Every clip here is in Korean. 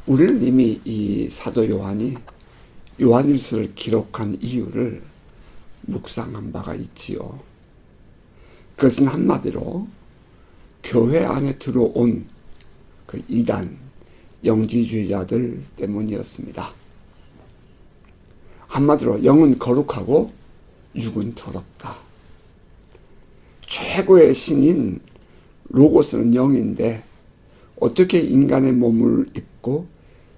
우리는 이미 이 사도 요한이 요한일서를 기록한 이유를 묵상한 바가 있지요. 그것은 한마디로 교회 안에 들어온 그 이단 영지주의자들 때문이었습니다. 한마디로 영은 거룩하고 육은 더럽다. 최고의 신인 로고스는 영인데 어떻게 인간의 몸을 입고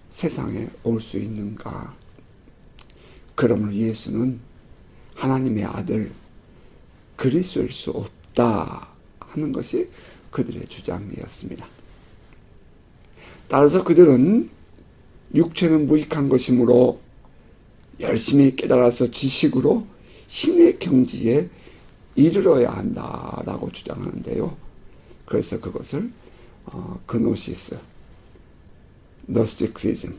세상에 올 수 있는가? 그러므로 예수는 하나님의 아들 그리스도일 수 없다 하는 것이 그들의 주장이었습니다. 따라서 그들은 육체는 무익한 것이므로 열심히 깨달아서 지식으로 신의 경지에 이르러야 한다라고 주장하는데요. 그래서 그것을 그노시스, 노스틱시즘,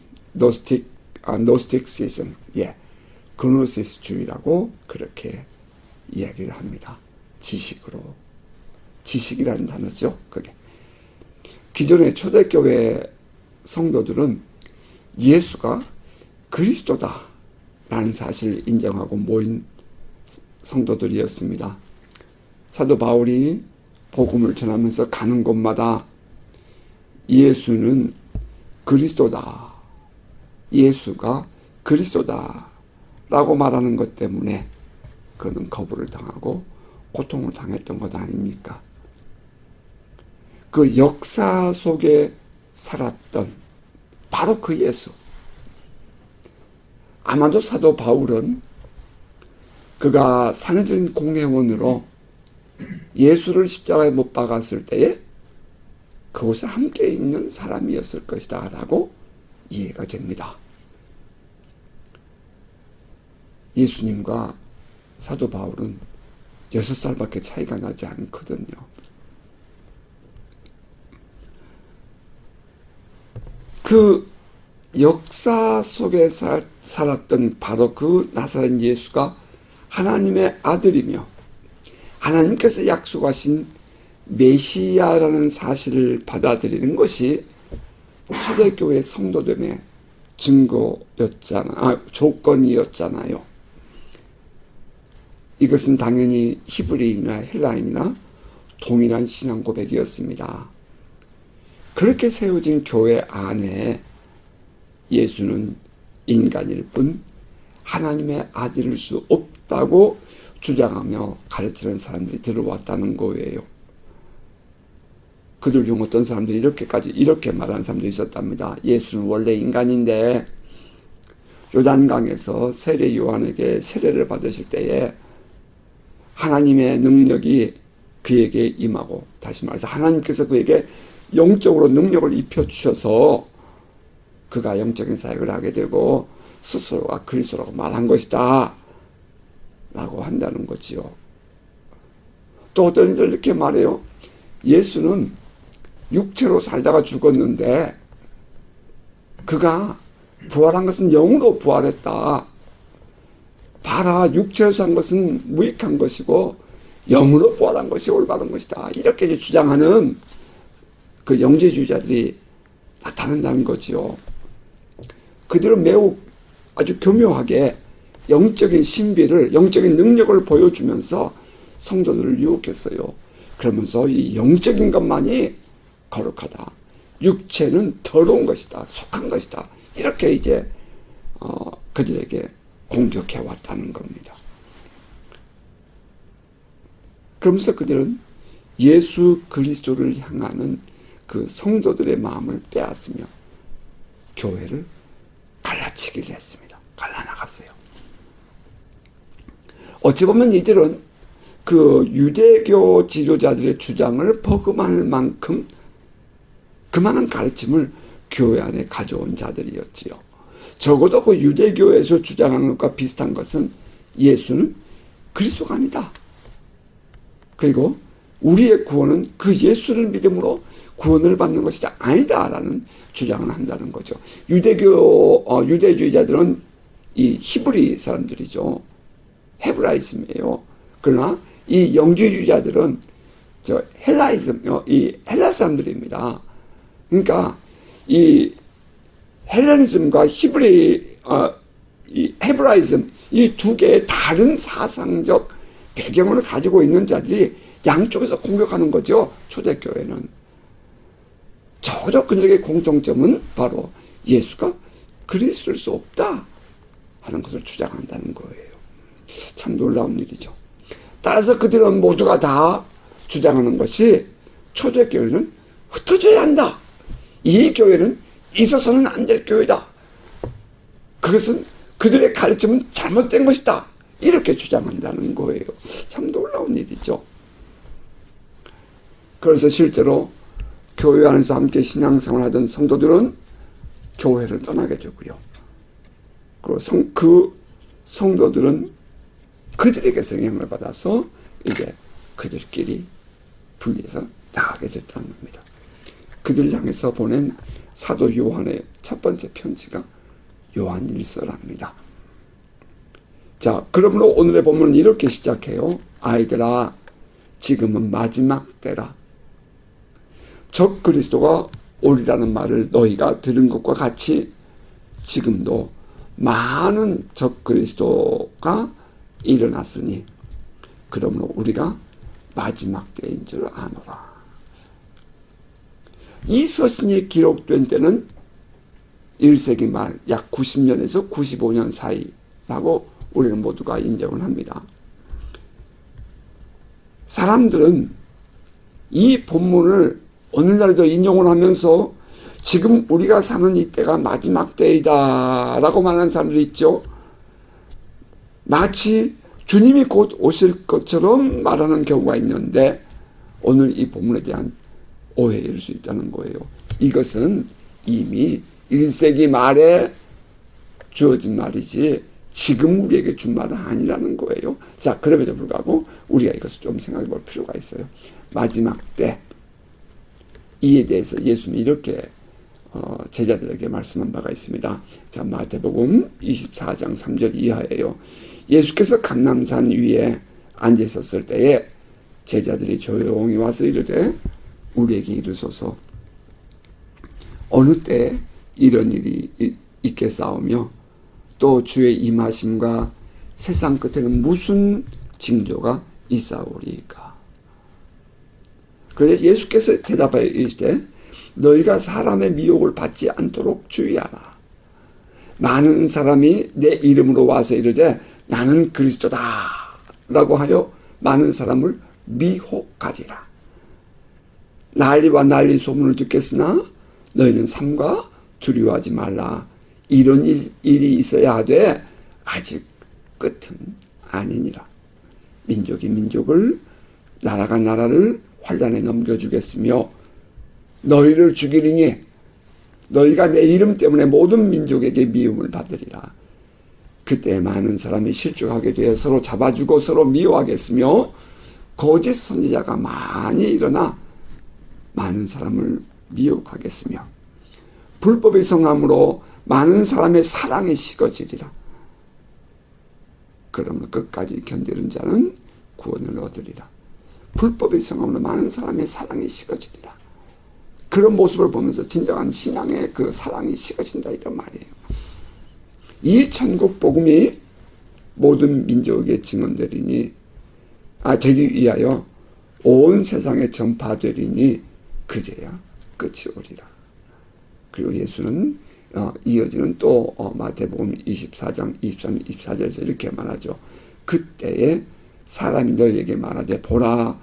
그노시스주의라고 그렇게 이야기를 합니다. 지식으로. 지식이라는 단어죠. 그게. 기존의 초대교회 성도들은 예수가 그리스도다라는 사실을 인정하고 모인 성도들이었습니다. 사도 바울이 복음을 전하면서 가는 곳마다 예수는 그리스도다, 예수가 그리스도다 라고 말하는 것 때문에 그는 거부를 당하고 고통을 당했던 것 아닙니까? 그 역사 속에 살았던 바로 그 예수. 아마도 사도 바울은 그가 사내들인 공회원으로 예수를 십자가에 못 박았을 때에 그곳에 함께 있는 사람이었을 것이다 라고 이해가 됩니다. 예수님과 사도 바울은 6살밖에 차이가 나지 않거든요. 그 역사 속에 살았던 바로 그 나사렛 예수가 하나님의 아들이며 하나님께서 약속하신 메시아라는 사실을 받아들이는 것이 초대교회 성도됨의 조건이었잖아요. 이것은 당연히 히브리인이나 헬라인이나 동일한 신앙 고백이었습니다. 그렇게 세워진 교회 안에 예수는 인간일 뿐 하나님의 아들일 수 없다고 주장하며 가르치는 사람들이 들어왔다는 거예요. 그들 중 어떤 사람들이 이렇게 말하는 사람도 있었답니다. 예수는 원래 인간인데 요단강에서 세례 요한에게 세례를 받으실 때에 하나님의 능력이 그에게 임하고, 다시 말해서 하나님께서 그에게 영적으로 능력을 입혀주셔서 그가 영적인 사역을 하게 되고 스스로가 그리스도라고 말한 것이다 라고 한다는 거지요. 또 어떤 이들 이렇게 말해요. 예수는 육체로 살다가 죽었는데 그가 부활한 것은 영으로 부활했다. 봐라, 육체로 산 것은 무익한 것이고 영으로 부활한 것이 올바른 것이다. 이렇게 주장하는 그 영지주의자들이 나타난다는 거지요. 그들은 매우 아주 교묘하게 영적인 신비를, 영적인 능력을 보여주면서 성도들을 유혹했어요. 그러면서 이 영적인 것만이 거룩하다. 육체는 더러운 것이다. 속한 것이다. 이렇게 이제 그들에게 공격해 왔다는 겁니다. 그러면서 그들은 예수 그리스도를 향하는 그 성도들의 마음을 빼앗으며 교회를 갈라치기를 했습니다. 갈라나갔어요. 어찌 보면 이들은 그 유대교 지도자들의 주장을 버금할 만큼 그 많은 가르침을 교회 안에 가져온 자들이었지요. 적어도 그 유대교에서 주장하는 것과 비슷한 것은 예수는 그리스도가 아니다. 그리고 우리의 구원은 그 예수를 믿음으로 구원을 받는 것이 아니다라는 주장을 한다는 거죠. 유대주의자들은 이 히브리 사람들이죠. 헤브라이즘이에요. 그러나 이 영주주의자들은 헬라 사람들입니다. 그러니까 이 헬레니즘과 이 헤브라이즘, 이 두 개의 다른 사상적 배경을 가지고 있는 자들이 양쪽에서 공격하는 거죠. 초대교회는. 적어도 그들에게 공통점은 바로 예수가 그리스도일 수 없다 하는 것을 주장한다는 거예요. 참 놀라운 일이죠. 따라서 그들은 모두가 다 주장하는 것이 초대교회는 흩어져야 한다. 이 교회는 있어서는 안 될 교회다. 그것은 그들의 가르침은 잘못된 것이다. 이렇게 주장한다는 거예요. 참 놀라운 일이죠. 그래서 실제로 교회 안에서 함께 신앙생활 하던 성도들은 교회를 떠나게 되고요. 그리고 그 성도들은 그들에게서 영향을 받아서 이제 그들끼리 분리해서 나가게 됐다는 겁니다. 그들 향해서 보낸 사도 요한의 첫 번째 편지가 요한일서랍니다. 자, 그러므로 오늘의 본문은 이렇게 시작해요. 아이들아, 지금은 마지막 때라. 적 그리스도가 오리라는 말을 너희가 들은 것과 같이 지금도 많은 적 그리스도가 일어났으니 그러므로 우리가 마지막 때인 줄 아노라. 이 서신이 기록된 때는 1세기 말 약 90년에서 95년 사이라고 우리는 모두가 인정을 합니다. 사람들은 이 본문을 오늘날에도 인용을 하면서 지금 우리가 사는 이때가 마지막 때이다 라고 말하는 사람들이 있죠. 마치 주님이 곧 오실 것처럼 말하는 경우가 있는데 오늘 이 본문에 대한 오해일 수 있다는 거예요. 이것은 이미 1세기 말에 주어진 말이지 지금 우리에게 준 말은 아니라는 거예요. 자, 그럼에도 불구하고 우리가 이것을 좀 생각해 볼 필요가 있어요. 마지막 때 이에 대해서 예수님이 이렇게 제자들에게 말씀한 바가 있습니다. 자, 마태복음 24장 3절 이하예요. 예수께서 감람산 위에 앉아 있었을 때에 제자들이 조용히 와서 이르되 우리에게 이르소서 어느 때에 이런 일이 있겠사오며 또 주의 임하심과 세상 끝에는 무슨 징조가 있사오리까. 그래서 예수께서 대답하여 이르시되 너희가 사람의 미혹을 받지 않도록 주의하라. 많은 사람이 내 이름으로 와서 이르되 나는 그리스도다 라고 하여 많은 사람을 미혹하리라. 난리와 난리 소문을 듣겠으나 너희는 삼가 두려워하지 말라. 이런 일이 있어야 하되 아직 끝은 아니니라. 민족이 민족을 나라가 나라를 환란에 넘겨주겠으며 너희를 죽이리니 너희가 내 이름 때문에 모든 민족에게 미움을 받으리라. 그때 많은 사람이 실족하게 되어 서로 잡아주고 서로 미워하겠으며 거짓 선지자가 많이 일어나 많은 사람을 미혹하겠으며 불법의 성함으로 많은 사람의 사랑이 식어지리라. 그러므로 끝까지 견디는 자는 구원을 얻으리라. 불법의 성함으로 많은 사람의 사랑이 식어지리라. 그런 모습을 보면서 진정한 신앙의 그 사랑이 식어진다 이런 말이에요. 이 천국 복음이 모든 민족에게 증언되리니 되기 위하여 온 세상에 전파되리니 그제야 끝이 오리라. 그리고 예수는 이어지는 또 마태복음 24장 23, 24절에서 이렇게 말하죠. 그때에 사람이 너희에게 말하되 보라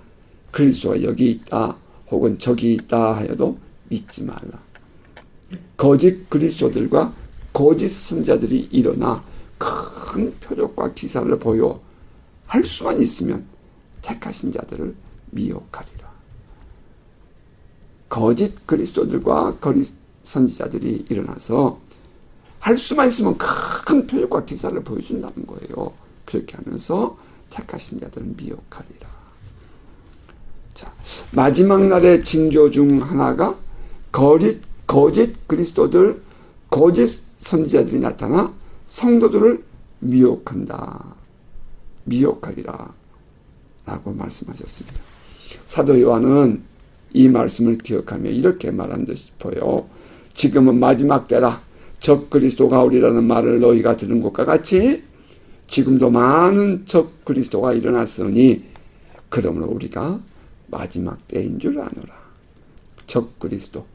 그리스도가 여기 있다 혹은 저기 있다 하여도 믿지 말라. 거짓 그리스도들과 거짓 선자들이 일어나 큰 표적과 기사를 보여 할 수만 있으면 택하신 자들을 미혹하리라. 거짓 그리스도들과 거짓 선지자들이 일어나서 할 수만 있으면 큰 표적과 기사를 보여준다는 거예요. 그렇게 하면서 택하신 자들은 미혹하리라. 자, 마지막 날의 징조 중 하나가 거짓 그리스도들, 거짓 선지자들이 나타나 성도들을 미혹한다. 미혹하리라. 라고 말씀하셨습니다. 사도 요한은 이 말씀을 기억하며 이렇게 말한 듯 싶어요. 지금은 마지막 때라. 적그리스도가 오리라는 말을 너희가 들은 것과 같이 지금도 많은 적그리스도가 일어났으니 그러므로 우리가 마지막 때인 줄 아노라. 적그리스도.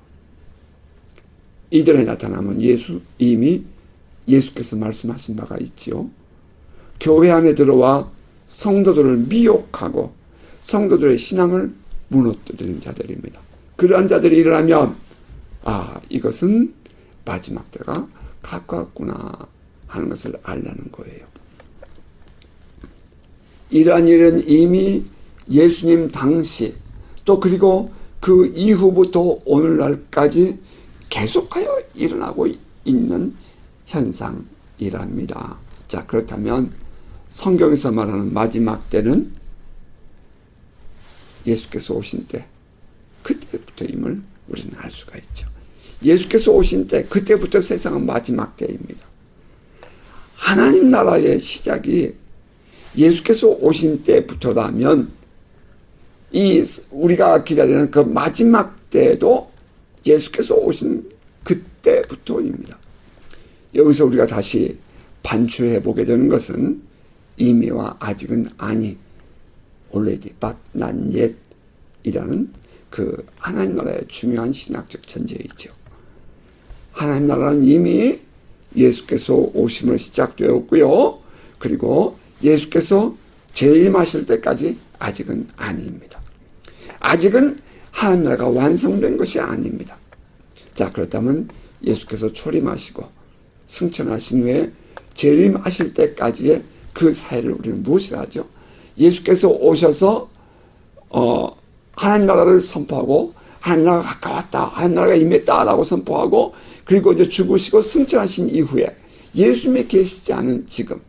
이들에 나타나면 이미 예수께서 말씀하신 바가 있지요. 교회 안에 들어와 성도들을 미혹하고 성도들의 신앙을 무너뜨리는 자들입니다. 그러한 자들이 일어나면 이것은 마지막 때가 가까웠구나 하는 것을 알라는 거예요. 이러한 일은 이미 예수님 당시 또 그리고 그 이후부터 오늘날까지 계속하여 일어나고 있는 현상이랍니다. 자, 그렇다면 성경에서 말하는 마지막 때는 예수께서 오신 때 그때부터임을 우리는 알 수가 있죠. 예수께서 오신 때 그때부터 세상은 마지막 때입니다. 하나님 나라의 시작이 예수께서 오신 때부터라면 우리가 기다리는 그 마지막 때도 예수께서 오신 그때부터입니다. 여기서 우리가 다시 반추해 보게 되는 것은 이미와 아직은 아니, already but not yet 이라는 그 하나님 나라의 중요한 신학적 전제이죠. 하나님 나라는 이미 예수께서 오심을 시작되었고요. 그리고 예수께서 재림하실 때까지 아직은 아닙니다. 아직은 하나님 나라가 완성된 것이 아닙니다. 자, 그렇다면 예수께서 초림하시고 승천하신 후에 재림하실 때까지의 그 사이를 우리는 무엇이라 하죠? 예수께서 오셔서 하나님 나라를 선포하고 하나님 나라가 가까웠다, 하나님 나라가 임했다라고 선포하고 그리고 이제 죽으시고 승천하신 이후에 예수님이 계시지 않은 지금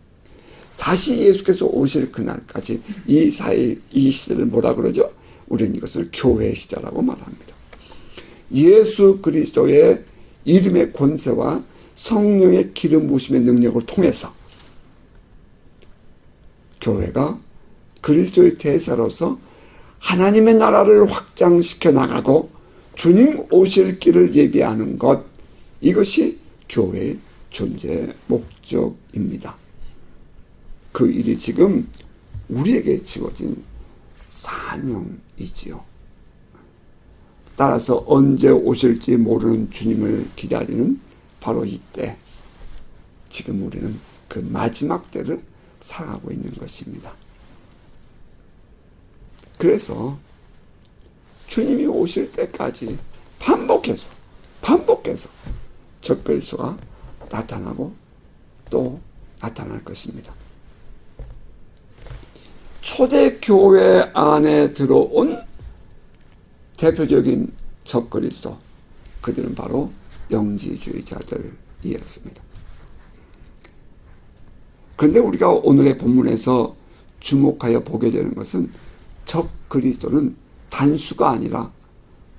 다시 예수께서 오실 그날까지 이 사이 이 시대를 뭐라 그러죠? 우리는 이것을 교회의 시대라고 말합니다. 예수 그리스도의 이름의 권세와 성령의 기름 부으심의 능력을 통해서 교회가 그리스도의 대사로서 하나님의 나라를 확장시켜 나가고 주님 오실 길을 예비하는 것, 이것이 교회의 존재 목적입니다. 그 일이 지금 우리에게 지어진 사명이지요. 따라서 언제 오실지 모르는 주님을 기다리는 바로 이때, 지금 우리는 그 마지막 때를 살아가고 있는 것입니다. 그래서 주님이 오실 때까지 반복해서 적그리스도가 나타나고 또 나타날 것입니다. 초대교회 안에 들어온 대표적인 적그리스도, 그들은 바로 영지주의자들이었습니다. 그런데 우리가 오늘의 본문에서 주목하여 보게 되는 것은 적그리스도는 단수가 아니라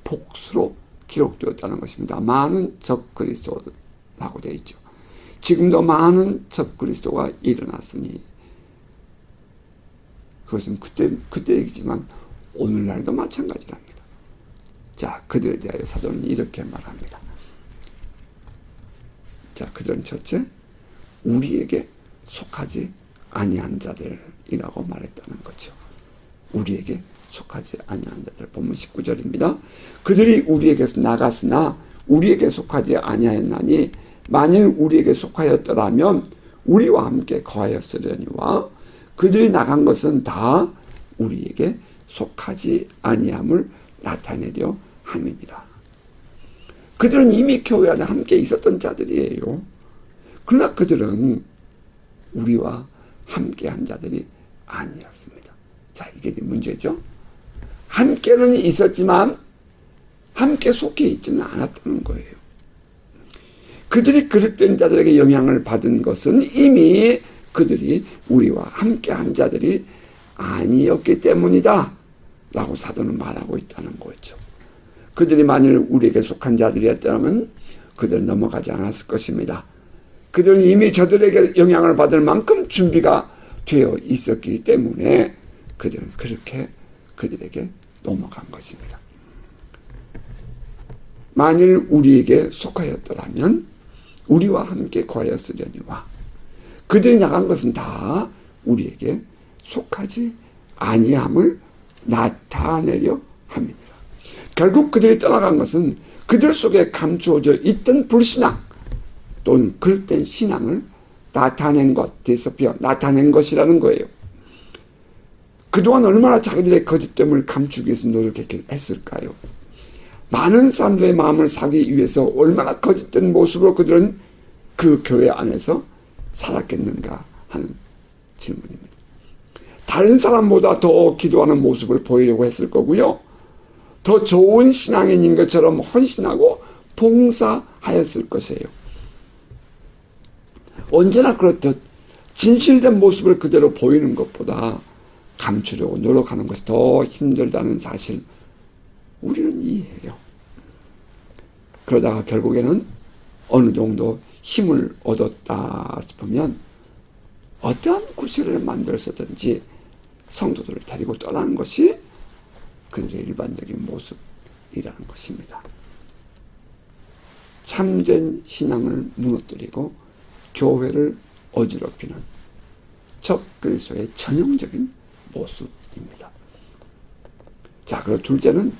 복수로 기록되었다는 것입니다. 많은 적그리스도라고 되어 있죠. 지금도 많은 적그리스도가 일어났으니 그것은 그때 얘기지만 오늘날도 마찬가지랍니다. 자, 그들에 대하여 사도는 이렇게 말합니다. 자, 그들은 첫째, 우리에게 속하지 아니한 자들이라고 말했다는 거죠. 우리에게 속하지 아니한 자들. 본문 19절입니다. 그들이 우리에게서 나갔으나 우리에게 속하지 아니하였나니 만일 우리에게 속하였더라면 우리와 함께 거하였으려니와 그들이 나간 것은 다 우리에게 속하지 아니함을 나타내려 함이니라. 그들은 이미 교회 안에 함께 있었던 자들이에요. 그러나 그들은 우리와 함께한 자들이 아니었습니다. 자, 이게 문제죠. 함께는 있었지만 함께 속해 있지는 않았다는 거예요. 그들이 그릇된 자들에게 영향을 받은 것은 이미 그들이 우리와 함께한 자들이 아니었기 때문이다 라고 사도는 말하고 있다는 거죠. 그들이 만일 우리에게 속한 자들이었다면 그들은 넘어가지 않았을 것입니다. 그들은 이미 저들에게 영향을 받을 만큼 준비가 되어 있었기 때문에 그들은 그렇게 그들에게 넘어간 것입니다. 만일 우리에게 속하였더라면 우리와 함께 거하였으려니와 그들이 나간 것은 다 우리에게 속하지 아니함을 나타내려 함이니라. 결국 그들이 떠나간 것은 그들 속에 감추어져 있던 불신앙 또는 그릇된 신앙을 나타낸 것이라는 거예요. 그동안 얼마나 자기들의 거짓됨을 감추기 위해서 노력했을까요? 많은 사람들의 마음을 사기 위해서 얼마나 거짓된 모습으로 그들은 그 교회 안에서 살았겠는가 하는 질문입니다. 다른 사람보다 더 기도하는 모습을 보이려고 했을 거고요. 더 좋은 신앙인인 것처럼 헌신하고 봉사하였을 것이에요. 언제나 그렇듯 진실된 모습을 그대로 보이는 것보다 감추려고 노력하는 것이 더 힘들다는 사실 우리는 이해해요. 그러다가 결국에는 어느 정도 힘을 얻었다 싶으면 어떠한 구실을 만들어서든지 성도들을 데리고 떠나는 것이 그들의 일반적인 모습이라는 것입니다. 참된 신앙을 무너뜨리고 교회를 어지럽히는 적 그리스도의 전형적인 모습입니다. 자, 그리고 둘째는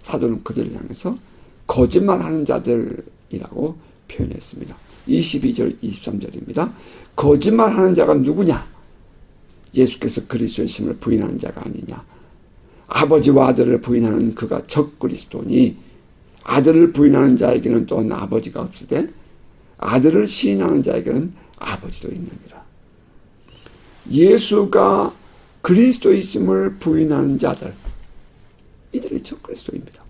사도는 그들을 향해서 거짓말하는 자들이라고 표현했습니다. 22절 23절입니다. 거짓말하는 자가 누구냐? 예수께서 그리스도의 심을 부인하는 자가 아니냐? 아버지와 아들을 부인하는 그가 적 그리스도니 아들을 부인하는 자에게는 또한 아버지가 없으되 아들을 시인하는 자에게는 아버지도 있느니라. 예수가 그리스도이심을 부인하는 자들, 이들이 적 그리스도입니다.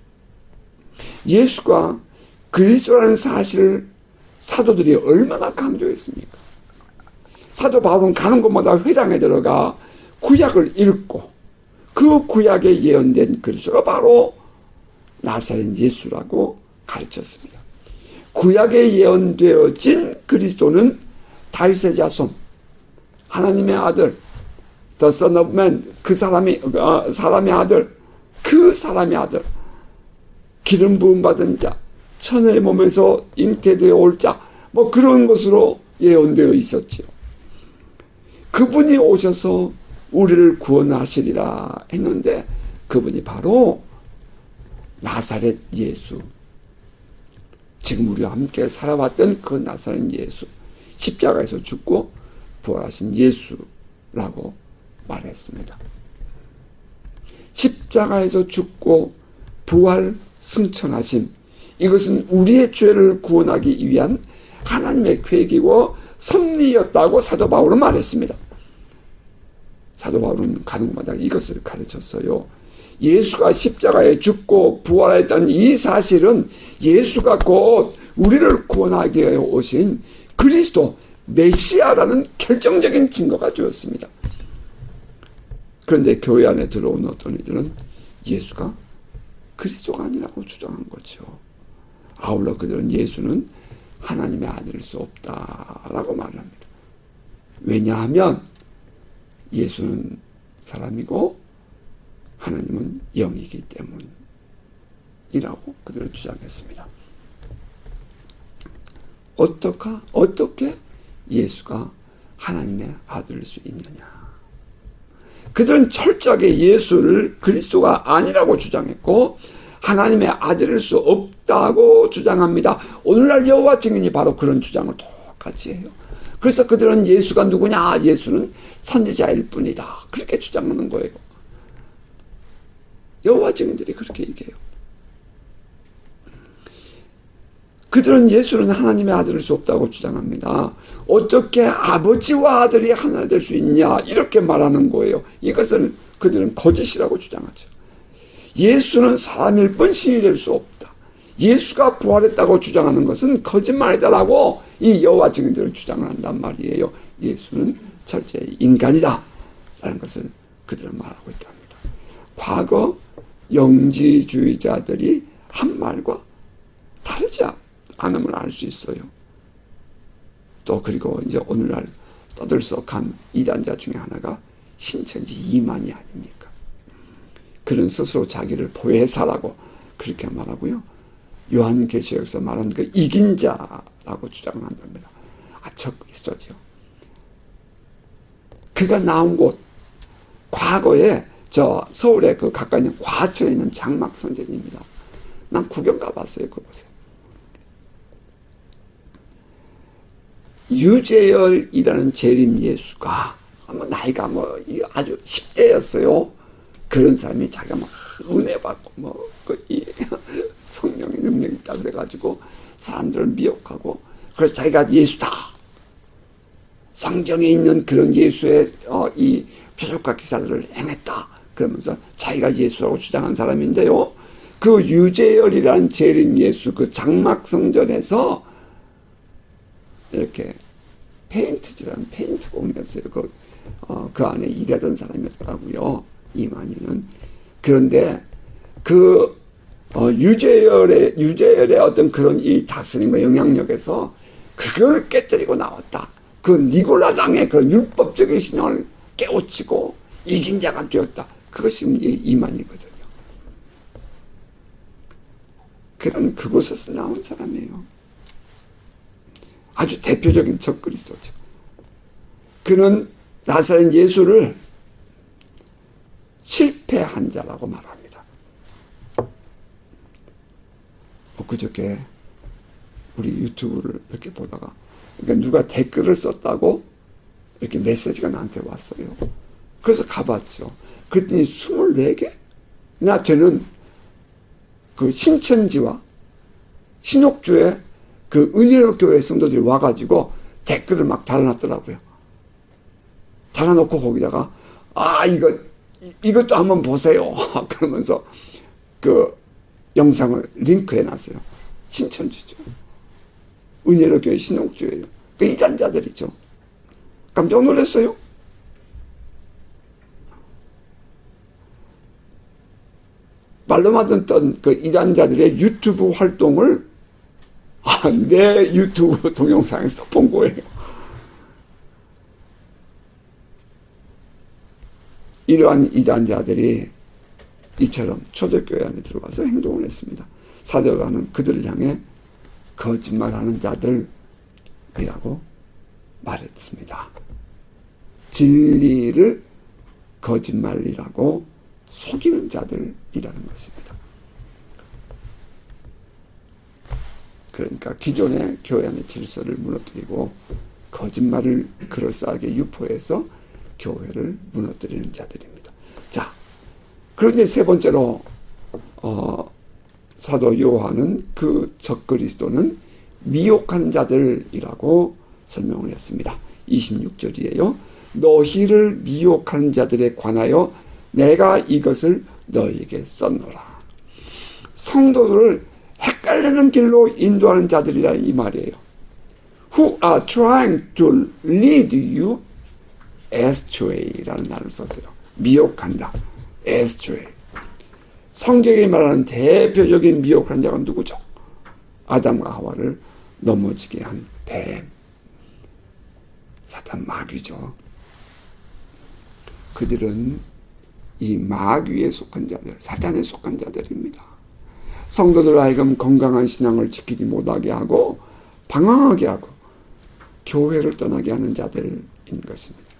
예수가 그리스도라는 사실을 사도들이 얼마나 강조했습니까? 사도 바울은 가는 곳마다 회당에 들어가 구약을 읽고 그 구약에 예언된 그리스도가 바로 나사렛 예수라고 가르쳤습니다. 구약에 예언되어진 그리스도는 다윗의 자손, 하나님의 아들, The Son of Man, 사람의 아들, 그 사람의 아들, 기름 부음 받은 자, 천의 몸에서 잉태되어 올 자, 뭐 그런 것으로 예언되어 있었지요. 그분이 오셔서 우리를 구원하시리라 했는데 그분이 바로 나사렛 예수, 지금 우리와 함께 살아왔던 그 나사렛 예수, 십자가에서 죽고 부활하신 예수라고 말했습니다. 십자가에서 죽고 부활 승천하심, 이것은 우리의 죄를 구원하기 위한 하나님의 계획이고 섭리였다고 사도 바울은 말했습니다. 사도 바울은 가는 곳마다 이것을 가르쳤어요. 예수가 십자가에 죽고 부활했다는 이 사실은 예수가 곧 우리를 구원하기 위해 오신 그리스도 메시아라는 결정적인 증거가 되었습니다. 그런데 교회 안에 들어온 어떤 이들은 예수가 그리스도가 아니라고 주장한 거죠. 아울러 그들은 예수는 하나님의 아들일 수 없다라고 말합니다. 왜냐하면 예수는 사람이고 하나님은 영이기 때문이라고 그들은 주장했습니다. 어떻게 예수가 하나님의 아들일 수 있느냐? 그들은 철저하게 예수를 그리스도가 아니라고 주장했고 하나님의 아들일 수 없다고 주장합니다. 오늘날 여호와 증인이 바로 그런 주장을 똑같이 해요. 그래서 그들은 예수가 누구냐? 예수는 선지자일 뿐이다. 그렇게 주장하는 거예요. 여호와 증인들이 그렇게 얘기해요. 그들은 예수는 하나님의 아들일 수 없다고 주장합니다. 어떻게 아버지와 아들이 하나 될 수 있냐? 이렇게 말하는 거예요. 이것은 그들은 거짓이라고 주장하죠. 예수는 사람일 뿐 신이 될 수 없다. 예수가 부활했다고 주장하는 것은 거짓말이다라고 이 여호와 증인들은 주장을 한단 말이에요. 예수는 철저히 인간이다 라는 것을 그들은 말하고 있답니다. 과거 영지주의자들이 한 말과 다르지 않음을 알 수 있어요. 또 그리고 이제 오늘날 떠들썩한 이단자 중에 하나가 신천지 이만희 아닙니까? 그는 스스로 자기를 보혜사라고 그렇게 말하고요. 요한계시록에서 말하는 그 이긴 자 라고 주장을 한답니다. 적그리스도죠. 그가 나온 곳, 과거에 저 서울에 그 가까이 있는 과천에 있는 장막성전입니다. 난 구경 가봤어요, 그곳에. 유재열이라는 재림 예수가 나이가 아주 10대였어요. 그런 사람이 자기가 은혜 받고 이 성령의 능력이 있다 그래가지고 사람들을 미혹하고, 그래서 자기가 예수다, 성경에 있는 그런 예수의 이 표적과 기사들을 행했다 그러면서 자기가 예수라고 주장한 사람인데요. 그 유재열이라는 재림 예수 그 장막성전에서 이렇게 페인트질하는 페인트공이었어요. 그 안에 일하던 사람이었다고요, 이만희는. 그런데 그 유재열의 어떤 그런 이 다스림과 영향력에서 그걸 깨뜨리고 나왔다. 그 니골라당의 그런 율법적인 신앙을 깨우치고 이긴 자가 되었다. 그것이 이만희거든요. 그런 그곳에서 나온 사람이에요. 아주 대표적인 적그리스도죠. 그는 나사렛 예수를 실패한 자라고 말합니다. 그저께 우리 유튜브를 이렇게 보다가, 그러니까 누가 댓글을 썼다고 이렇게 메시지가 나한테 왔어요. 그래서 가봤죠. 그랬더니 24개나 되는 그 신천지와 신옥주의 그 은혜로 교회 성도들이 와가지고 댓글을 막 달아놨더라고요. 달아놓고 거기다가 이것도 한번 보세요 그러면서 그 영상을 링크해놨어요. 신천지죠. 은혜로 교회 신옥주예요. 그 이단자들이죠. 깜짝 놀랐어요. 말로만 듣던 그 이단자들의 유튜브 활동을 내 유튜브 동영상에서 본 거예요. 이러한 이단자들이 이처럼 초대교회 안에 들어가서 행동을 했습니다. 사도가는 그들을 향해 거짓말하는 자들이라고 말했습니다. 진리를 거짓말이라고 속이는 자들이라는 것입니다. 그러니까 기존의 교회 안의 질서를 무너뜨리고 거짓말을 그럴싸하게 유포해서 교회를 무너뜨리는 자들입니다. 자, 그런데 세 번째로 사도 요한은 그 적그리스도는 미혹하는 자들이라고 설명을 했습니다. 26절이에요. 너희를 미혹하는 자들에 관하여 내가 이것을 너희에게 썼노라. 성도들을 헷갈리는 길로 인도하는 자들이라 이 말이에요. Who are trying to lead you astray 라는 말을 썼어요. 미혹한다. astray. 성경이 말하는 대표적인 미혹한 자가 누구죠? 아담과 하와를 넘어지게 한 뱀. 사탄 마귀죠. 그들은 이 마귀에 속한 자들, 사탄에 속한 자들입니다. 성도들 하여금 건강한 신앙을 지키지 못하게 하고 방황하게 하고 교회를 떠나게 하는 자들인 것입니다.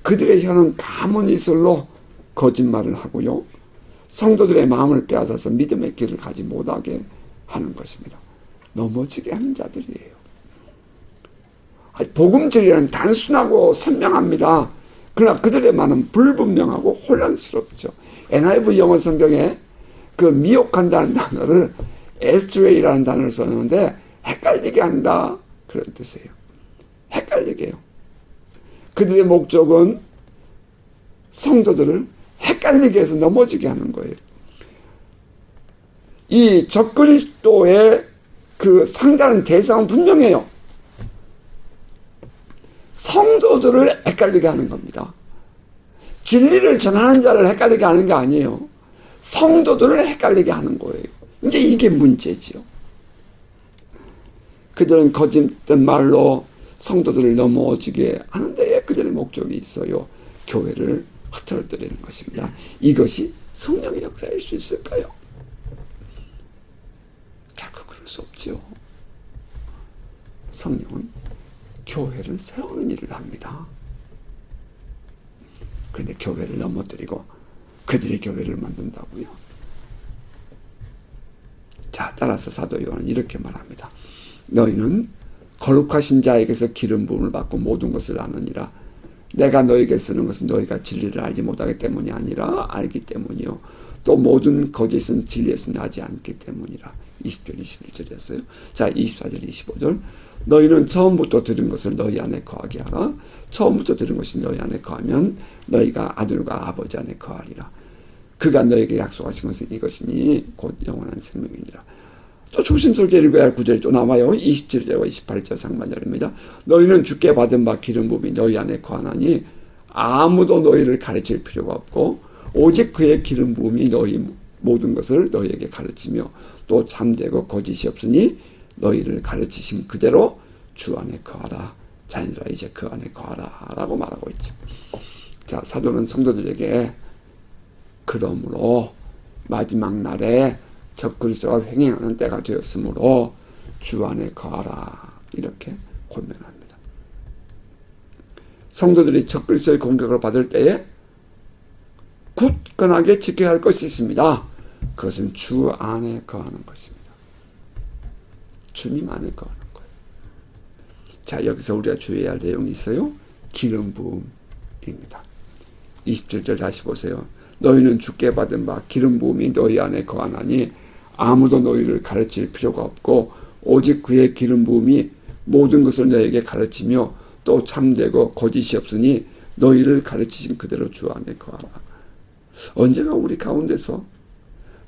그들의 혀는 감은 이슬로 거짓말을 하고요. 성도들의 마음을 빼앗아서 믿음의 길을 가지 못하게 하는 것입니다. 넘어지게 하는 자들이에요. 복음 진리는 단순하고 선명합니다. 그러나 그들의 말은 불분명하고 혼란스럽죠. NIV 영어 성경에 그 미혹한다는 단어를 에스트레이라는 단어를 썼는데 헷갈리게 한다 그런 뜻이에요. 헷갈리게 해요. 그들의 목적은 성도들을 헷갈리게 해서 넘어지게 하는 거예요. 이 적그리스도의 그 상대하는 대상은 분명해요. 성도들을 헷갈리게 하는 겁니다. 진리를 전하는 자를 헷갈리게 하는 게 아니에요. 성도들을 헷갈리게 하는 거예요. 이제 이게 문제지요. 그들은 거짓된 말로 성도들을 넘어지게 하는 데에 그들의 목적이 있어요. 교회를 흐트러뜨리는 것입니다. 이것이 성령의 역사일 수 있을까요? 결코 그럴 수 없지요. 성령은 교회를 세우는 일을 합니다. 그런데 교회를 넘어뜨리고 그들이 교회를 만든다고요. 자, 따라서 사도 요한은 이렇게 말합니다. 너희는 거룩하신 자에게서 기름 부음을 받고 모든 것을 아느니라. 내가 너에게 쓰는 것은 너희가 진리를 알지 못하기 때문이 아니라 알기 때문이요. 또 모든 거짓은 진리에서 나지 않기 때문이라. 20절 21절이었어요. 자, 24절 25절. 너희는 처음부터 들은 것을 너희 안에 거하게 하라. 처음부터 들은 것이 너희 안에 거하면 너희가 아들과 아버지 안에 거하리라. 그가 너에게 약속하신 것은 이것이니 곧 영원한 생명이니라. 또 조심스럽게 읽어야 할 구절이 또 나와요. 27절과 28절 상반절입니다. 너희는 주께 받은 바 기름 부음이 너희 안에 거하나니 아무도 너희를 가르칠 필요가 없고 오직 그의 기름 부음이 너희 모든 것을 너희에게 가르치며 또 참되고 거짓이 없으니 너희를 가르치신 그대로 주 안에 거하라. 자녀들아 이제 그 안에 거하라 라고 말하고 있죠. 자, 사도는 성도들에게 그러므로 마지막 날에 적그리스도가 횡행하는 때가 되었으므로 주 안에 거하라 이렇게 권면합니다. 성도들이 적그리스도의 공격을 받을 때에 굳건하게 지켜야 할 것이 있습니다. 그것은 주 안에 거하는 것입니다. 주님 안에 거하는 거예요. 자, 여기서 우리가 주의해야 할 내용이 있어요. 기름 부음입니다. 27절 다시 보세요. 너희는 주께 받은 바 기름 부음이 너희 안에 거하나니 아무도 너희를 가르칠 필요가 없고 오직 그의 기름 부음이 모든 것을 너희에게 가르치며 또 참되고 거짓이 없으니 너희를 가르치신 그대로 주 안에 거하라. 언제가 우리 가운데서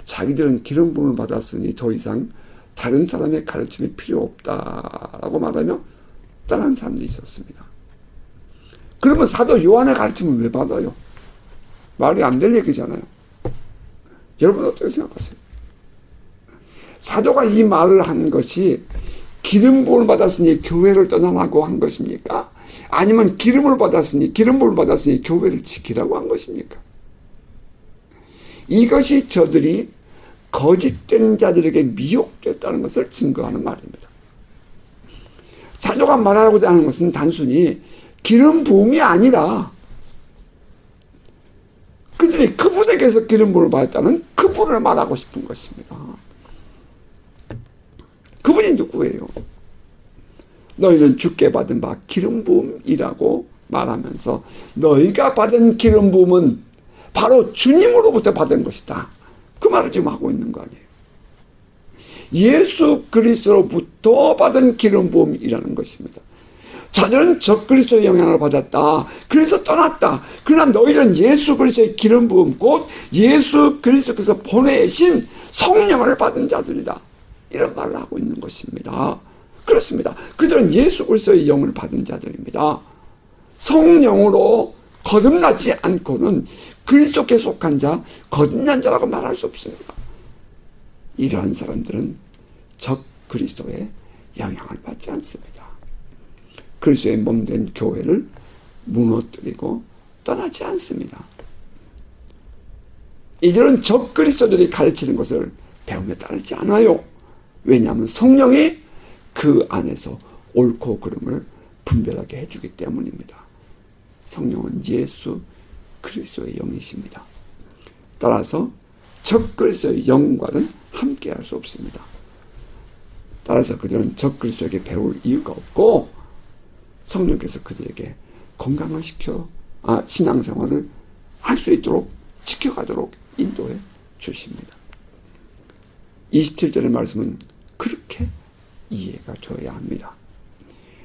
자기들은 기름 부음을 받았으니 더 이상 다른 사람의 가르침이 필요 없다라고 말하며 떠난 사람도 있었습니다. 그러면 사도 요한의 가르침을 왜 받아요? 말이 안 될 얘기잖아요. 여러분 어떻게 생각하세요? 사도가 이 말을 한 것이 기름 부음을 받았으니 교회를 떠나라고 한 것입니까? 아니면 기름 부음을 받았으니 교회를 지키라고 한 것입니까? 이것이 저들이 거짓된 자들에게 미혹됐다는 것을 증거하는 말입니다. 사도가 말하고자 하는 것은 단순히 기름 부음이 아니라 그들이 그분에게서 기름 부음을 받았다는 그분을 말하고 싶은 것입니다. 그분이 누구예요? 너희는 주께 받은 바 기름 부음이라고 말하면서 너희가 받은 기름 부음은 바로 주님으로부터 받은 것이다. 그 말을 지금 하고 있는 거 아니에요. 예수 그리스도로부터 받은 기름 부음이라는 것입니다. 자녀는 적그리스도의 영향을 받았다. 그래서 떠났다. 그러나 너희는 예수 그리스도의 기름 부음 곧 예수 그리스도께서 보내신 성령을 받은 자들이라. 이런 말을 하고 있는 것입니다. 그렇습니다. 그들은 예수 그리스도의 영을 받은 자들입니다. 성령으로 거듭나지 않고는 그리스도께 속한 자, 거듭난 자라고 말할 수 없습니다. 이러한 사람들은 적 그리스도의 영향을 받지 않습니다. 그리스도의 몸된 교회를 무너뜨리고 떠나지 않습니다. 이들은 적 그리스도들이 가르치는 것을 배우며 따르지 않아요. 왜냐하면 성령이 그 안에서 옳고 그름을 분별하게 해주기 때문입니다. 성령은 예수 그리스도의 영이십니다. 따라서 적 그리스도의 영과는 함께할 수 없습니다. 따라서 그들은 적 그리스도에게 배울 이유가 없고 성령께서 그들에게 건강을 신앙생활을 할 수 있도록 지켜가도록 인도해 주십니다. 27절의 말씀은 그렇게 이해가 되어야 합니다.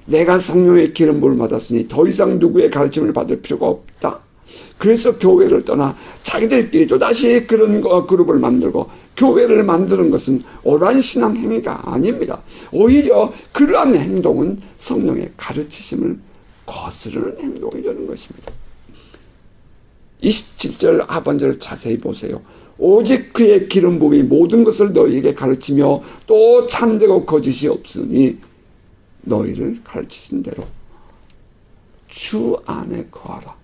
내가 성령의 기름 부음을 받았으니 더 이상 누구의 가르침을 받을 필요가 없다. 그래서 교회를 떠나 자기들끼리 또다시 그런 그룹을 만들고 교회를 만드는 것은 옳은 신앙 행위가 아닙니다. 오히려 그러한 행동은 성령의 가르치심을 거스르는 행동이 되는 것입니다. 27절 하반절을 자세히 보세요. 오직 그의 기름 부음이 모든 것을 너희에게 가르치며 또 참되고 거짓이 없으니 너희를 가르치신 대로 주 안에 거하라.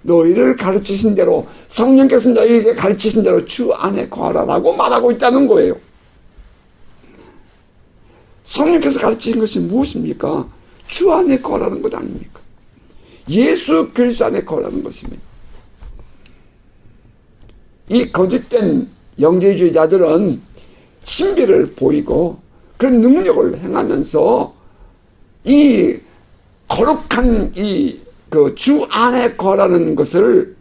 너희를 가르치신 대로 성령께서 너희에게 가르치신 대로 주 안에 거하라라고 말하고 있다는 거예요. 성령께서 가르치신 것이 무엇입니까? 주 안에 거하라는 것 아닙니까? 예수 그리스도 안에 거하라는 것입니다. 이 거짓된 영재주의자들은 신비를 보이고 그런 능력을 행하면서 이 거룩한 그 주 안에 거라는 것을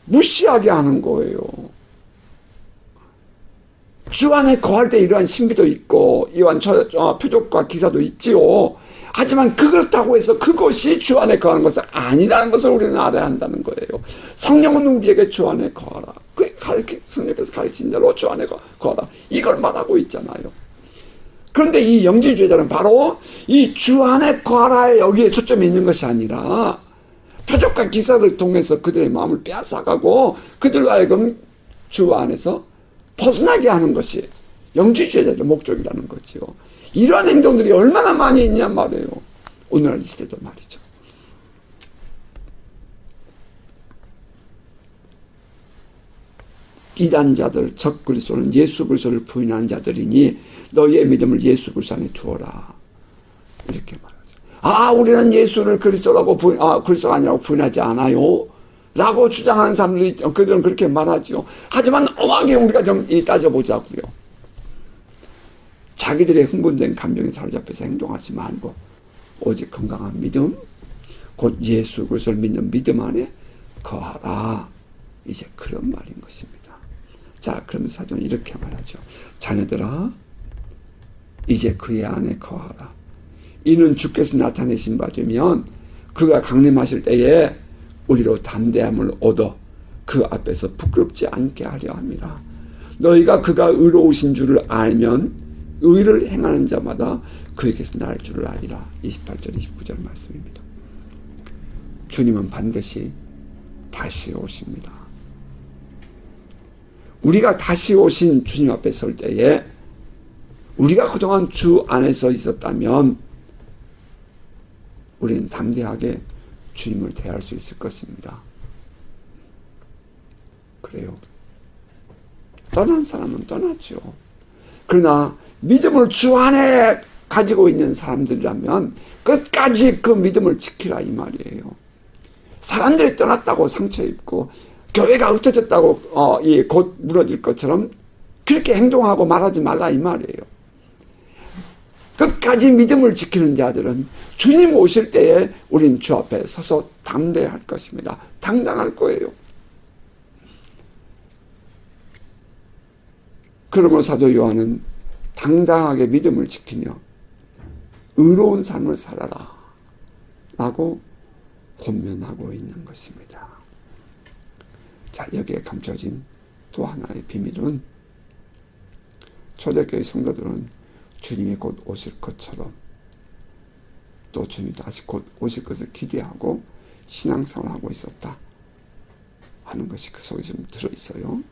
무시하게 하는 거예요. 주 안에 거할 때 이러한 신비도 있고 이러한 표적과 기사도 있지요. 하지만 그렇다고 해서 그것이 주 안에 거하는 것은 아니라는 것을 우리는 알아야 한다는 거예요. 성령은 우리에게 주 안에 거하라. 성령께서 가르친 대로 주 안에 거하라. 이걸 말하고 있잖아요. 그런데 이 영지주의자는 바로 이 주 안에 거하라에 여기에 초점이 있는 것이 아니라 표적과 기사를 통해서 그들의 마음을 빼앗아가고 그들로 하여금 주 안에서 벗어나게 하는 것이 영지주의자의 목적이라는 거지요. 이러한 행동들이 얼마나 많이 있냐 말이에요. 오늘날 이 시대도 말이죠. 이단자들 적 그리스도는 예수 그리스도를 부인하는 자들이니 너희의 믿음을 예수 그리스도 안에 두어라. 이렇게 말하죠. 우리는 예수를 그리스도라고 그리스도가 아니라고 부인하지 않아요. 라고 주장하는 사람들이 그들은 그렇게 말하죠. 하지만 엄하게 우리가 좀 따져보자고요. 자기들의 흥분된 감정에 사로잡혀서 행동하지 말고 오직 건강한 믿음, 곧 예수 그리스도를 믿는 믿음 안에 거하라. 이제 그런 말인 것입니다. 자, 그러면서 사도는 이렇게 말하죠. 자녀들아, 이제 그의 안에 거하라. 이는 주께서 나타내신 바 되면 그가 강림하실 때에 우리로 담대함을 얻어 그 앞에서 부끄럽지 않게 하려 함이라. 너희가 그가 의로우신 줄을 알면 의를 행하는 자마다 그에게서 날 줄을 알리라. 28절 29절 말씀입니다. 주님은 반드시 다시 오십니다. 우리가 다시 오신 주님 앞에 설 때에 우리가 그동안 주 안에서 있었다면 우리는 담대하게 주님을 대할 수 있을 것입니다. 그래요. 떠난 사람은 떠났죠. 그러나 믿음을 주 안에 가지고 있는 사람들이라면 끝까지 그 믿음을 지키라 이 말이에요. 사람들이 떠났다고 상처 입고 교회가 흩어졌다고 곧 무너질 것처럼 그렇게 행동하고 말하지 말라 이 말이에요. 끝까지 믿음을 지키는 자들은 주님 오실 때에 우린 주 앞에 서서 담대할 것입니다. 당당할 거예요. 그러므로 사도 요한은 당당하게 믿음을 지키며 의로운 삶을 살아라 라고 권면하고 있는 것입니다. 자, 여기에 감춰진 또 하나의 비밀은 초대교회 성도들은 주님이 곧 오실 것처럼 또 주님이 다시 곧 오실 것을 기대하고 신앙생활을 하고 있었다 하는 것이 그 속에 좀 들어있어요.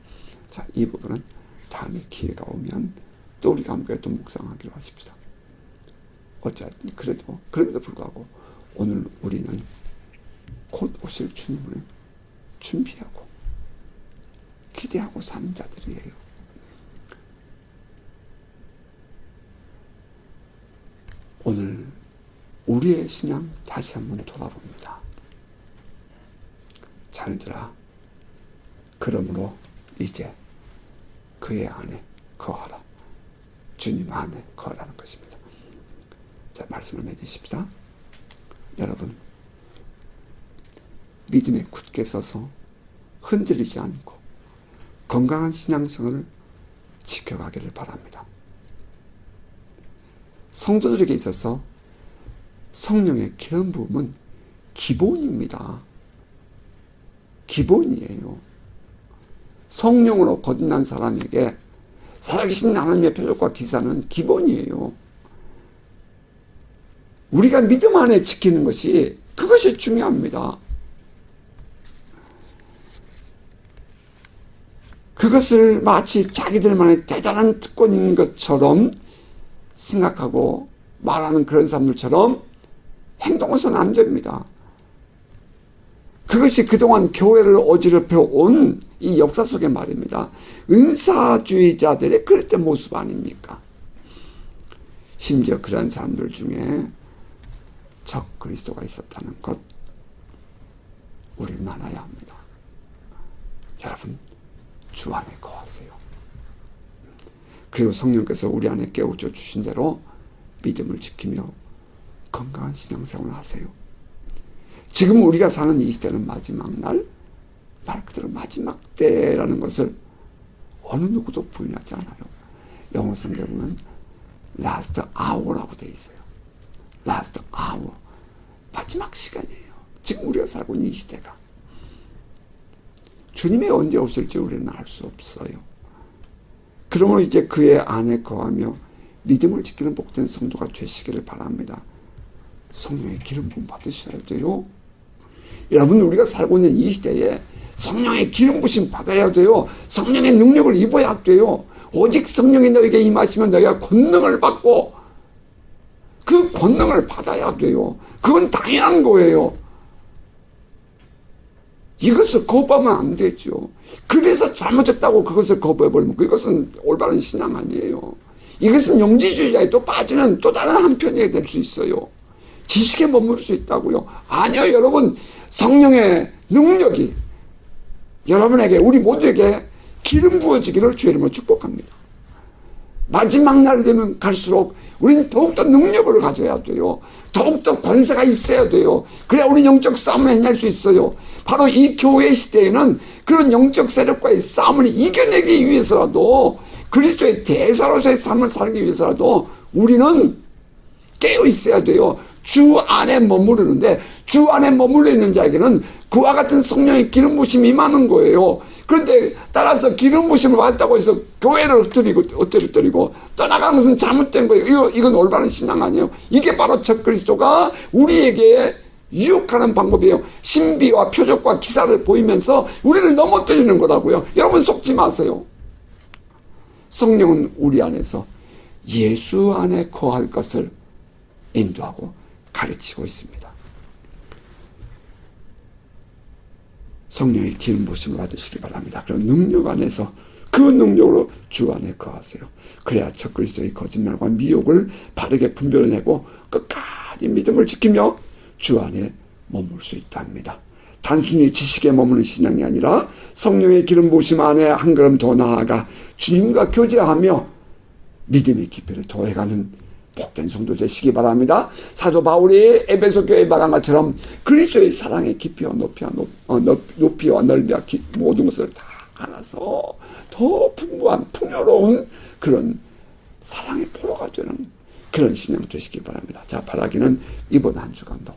자, 이 부분은 다음에 기회가 오면 또 우리가 함께 또 묵상하기로 하십시다. 어쨌든 그럼에도 불구하고 오늘 우리는 곧 오실 주님을 준비하고 기대하고 사는 자들이에요. 오늘 우리의 신앙 다시 한번 돌아봅니다. 자녀들아, 그러므로 이제 그의 안에 거하라. 주님 안에 거하라는 것입니다. 자, 말씀을 맺으십시다. 여러분, 믿음에 굳게 서서 흔들리지 않고 건강한 신앙생활을 지켜가기를 바랍니다. 성도들에게 있어서 성령의 기름 부음은 기본입니다. 기본이에요. 성령으로 거듭난 사람에게 살아계신 하나님의 표적과 기사는 기본이에요. 우리가 믿음 안에 지키는 것이 그것이 중요합니다. 그것을 마치 자기들만의 대단한 특권인 것처럼 생각하고 말하는 그런 사람들처럼 행동해서는 안 됩니다. 그것이 그동안 교회를 어지럽혀 온 이 역사 속의 말입니다. 은사주의자들의 그랬던 모습 아닙니까? 심지어 그런 사람들 중에 적 그리스도가 있었다는 것, 우리는 알아야 합니다. 여러분, 주 안에 거하세요. 그리고 성령께서 우리 안에 깨우쳐 주신 대로 믿음을 지키며 건강한 신앙생활을 하세요. 지금 우리가 사는 이 시대는 마지막 날 그대로 마지막 때라는 것을 어느 누구도 부인하지 않아요. 영어 성경에 보면 last hour라고 되어 있어요. last hour. 마지막 시간이에요. 지금 우리가 살고 있는 이 시대가. 주님이 언제 오실지 우리는 알 수 없어요. 그러므로 이제 그의 안에 거하며 믿음을 지키는 복된 성도가 되시기를 바랍니다. 성령의 기름 부음 받으셔야 돼요. 여러분, 우리가 살고 있는 이 시대에 성령의 기름 부심 받아야 돼요. 성령의 능력을 입어야 돼요. 오직 성령이 너에게 임하시면 너희가 권능을 받고 그 권능을 받아야 돼요. 그건 당연한 거예요. 이것을 거부하면 안 되죠. 그래서 잘못했다고 그것을 거부해버리면 그것은 올바른 신앙 아니에요. 이것은 영지주의자에 또 빠지는 또 다른 한편이 될 수 있어요. 지식에 머무를 수 있다고요. 아니요, 여러분. 성령의 능력이 여러분에게, 우리 모두에게 기름 부어지기를 주의 이름으로 축복합니다. 마지막 날이 되면 갈수록 우리는 더욱더 능력을 가져야 돼요. 더욱더 권세가 있어야 돼요. 그래야 우리 영적 싸움을 해낼 수 있어요. 바로 이 교회 시대에는 그런 영적 세력과의 싸움을 이겨내기 위해서라도, 그리스도의 대사로서의 삶을 살기 위해서라도 우리는 깨어 있어야 돼요. 주 안에 머무르는데, 주 안에 머물러 있는 자에게는 그와 같은 성령의 기름 부심이 임하는 거예요. 그런데 따라서 기름 부심을 받았다고 해서 교회를 엎드리고 떠나가는 것은 잘못된 거예요. 이건 올바른 신앙 아니에요. 이게 바로 적 그리스도가 우리에게 유혹하는 방법이에요. 신비와 표적과 기사를 보이면서 우리를 넘어뜨리는 거라고요. 여러분, 속지 마세요. 성령은 우리 안에서 예수 안에 거할 것을 인도하고 가르치고 있습니다. 성령의 기름 부심을 받으시기 바랍니다. 그런 능력 안에서 그 능력으로 주 안에 거하세요. 그래야 적 그리스도의 거짓말과 미혹을 바르게 분별해내고 끝까지 믿음을 지키며 주 안에 머물 수 있답니다. 단순히 지식에 머무는 신앙이 아니라 성령의 기름 부심 안에 한 걸음 더 나아가 주님과 교제하며 믿음의 깊이를 더해가는 복된 성도 되시기 바랍니다. 사도 바울이 에베소 교회에 말한 것처럼 그리스도의 사랑의 깊이와 높이와 넓이와 모든 것을 다 알아서 더 풍부한 풍요로운 그런 사랑의 포로가 되는 그런 신앙 되시기 바랍니다. 자, 바라기는 이번 한 주간도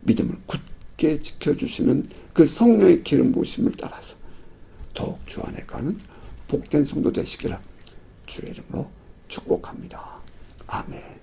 믿음을 굳게 지켜주시는 그 성령의 기름 부으심을 따라서 더욱 주 안에 가는 복된 성도 되시기를 주의 이름으로 축복합니다. 아멘.